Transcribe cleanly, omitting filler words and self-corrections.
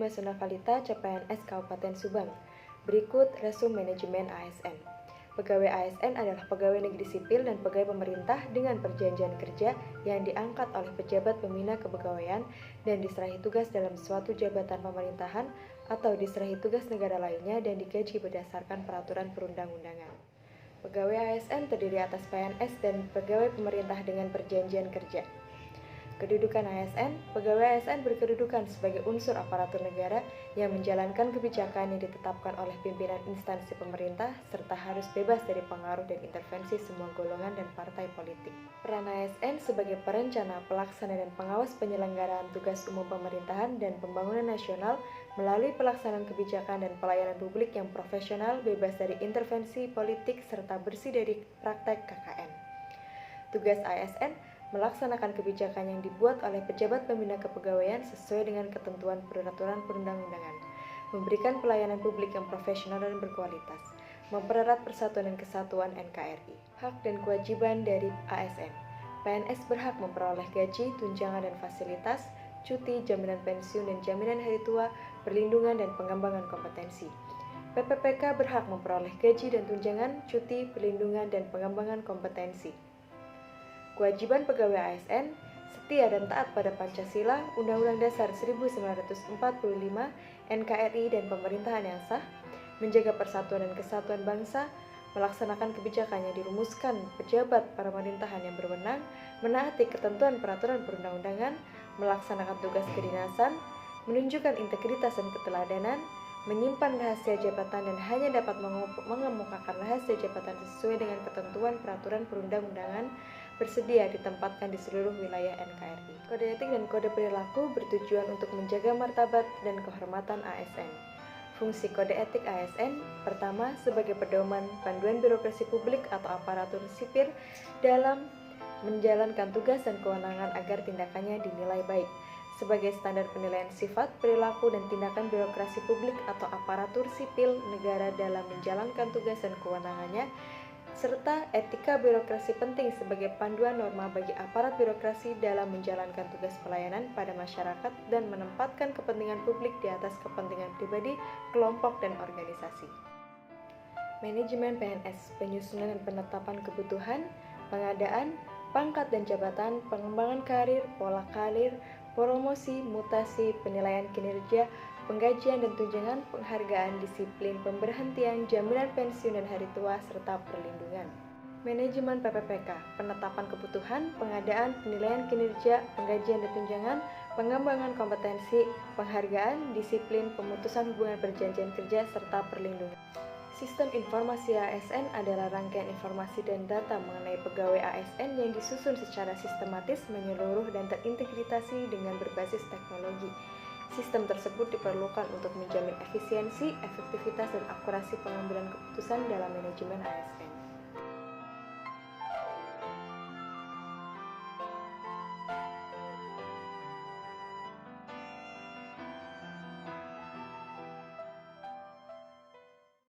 Bima Sunavalita, CPNS Kabupaten Subang. Berikut resum manajemen ASN. Pegawai ASN adalah pegawai negeri sipil dan pegawai pemerintah dengan perjanjian kerja yang diangkat oleh pejabat pembina kepegawaian dan diserahi tugas dalam suatu jabatan pemerintahan atau diserahi tugas negara lainnya dan digaji berdasarkan peraturan perundang-undangan. Pegawai ASN terdiri atas PNS dan pegawai pemerintah dengan perjanjian kerja. Kedudukan ASN, pegawai ASN berkedudukan sebagai unsur aparatur negara yang menjalankan kebijakan yang ditetapkan oleh pimpinan instansi pemerintah serta harus bebas dari pengaruh dan intervensi semua golongan dan partai politik. Peran ASN sebagai perencana, pelaksana, dan pengawas penyelenggaraan tugas umum pemerintahan dan pembangunan nasional melalui pelaksanaan kebijakan dan pelayanan publik yang profesional, bebas dari intervensi politik, serta bersih dari praktek KKN. Tugas ASN melaksanakan kebijakan yang dibuat oleh pejabat pembina kepegawaian sesuai dengan ketentuan peraturan perundang-undangan, memberikan pelayanan publik yang profesional dan berkualitas, mempererat persatuan dan kesatuan NKRI. Hak dan kewajiban dari ASN. PNS berhak memperoleh gaji, tunjangan dan fasilitas, cuti, jaminan pensiun dan jaminan hari tua, perlindungan dan pengembangan kompetensi. PPPK berhak memperoleh gaji dan tunjangan, cuti, perlindungan dan pengembangan kompetensi. Kewajiban pegawai ASN, setia dan taat pada Pancasila, Undang-Undang Dasar 1945, NKRI dan pemerintahan yang sah, menjaga persatuan dan kesatuan bangsa, melaksanakan kebijakan yang dirumuskan pejabat pemerintahan yang berwenang, menaati ketentuan peraturan perundang-undangan, melaksanakan tugas kedinasan, menunjukkan integritas dan keteladanan, menyimpan rahasia jabatan dan hanya dapat mengemukakan rahasia jabatan sesuai dengan ketentuan peraturan perundang-undangan, bersedia ditempatkan di seluruh wilayah NKRI. Kode etik dan kode perilaku bertujuan untuk menjaga martabat dan kehormatan ASN. Fungsi kode etik ASN, pertama, sebagai pedoman panduan birokrasi publik atau aparatur sipil dalam menjalankan tugas dan kewenangan agar tindakannya dinilai baik. Sebagai standar penilaian sifat, perilaku, dan tindakan birokrasi publik atau aparatur sipil negara dalam menjalankan tugas dan kewenangannya, serta etika birokrasi penting sebagai panduan norma bagi aparat birokrasi dalam menjalankan tugas pelayanan pada masyarakat dan menempatkan kepentingan publik di atas kepentingan pribadi, kelompok, dan organisasi. Manajemen PNS, penyusunan dan penetapan kebutuhan, pengadaan, pangkat dan jabatan, pengembangan karir, pola karir, promosi, mutasi, penilaian kinerja, penggajian dan tunjangan, penghargaan, disiplin, pemberhentian, jaminan pensiun dan hari tua, serta perlindungan. Manajemen PPPK, penetapan kebutuhan, pengadaan, penilaian kinerja, penggajian dan tunjangan, pengembangan kompetensi, penghargaan, disiplin, pemutusan hubungan perjanjian kerja, serta perlindungan. Sistem informasi ASN adalah rangkaian informasi dan data mengenai pegawai ASN yang disusun secara sistematis, menyeluruh, dan terintegrasi dengan berbasis teknologi. Sistem tersebut diperlukan untuk menjamin efisiensi, efektivitas, dan akurasi pengambilan keputusan dalam manajemen ASN.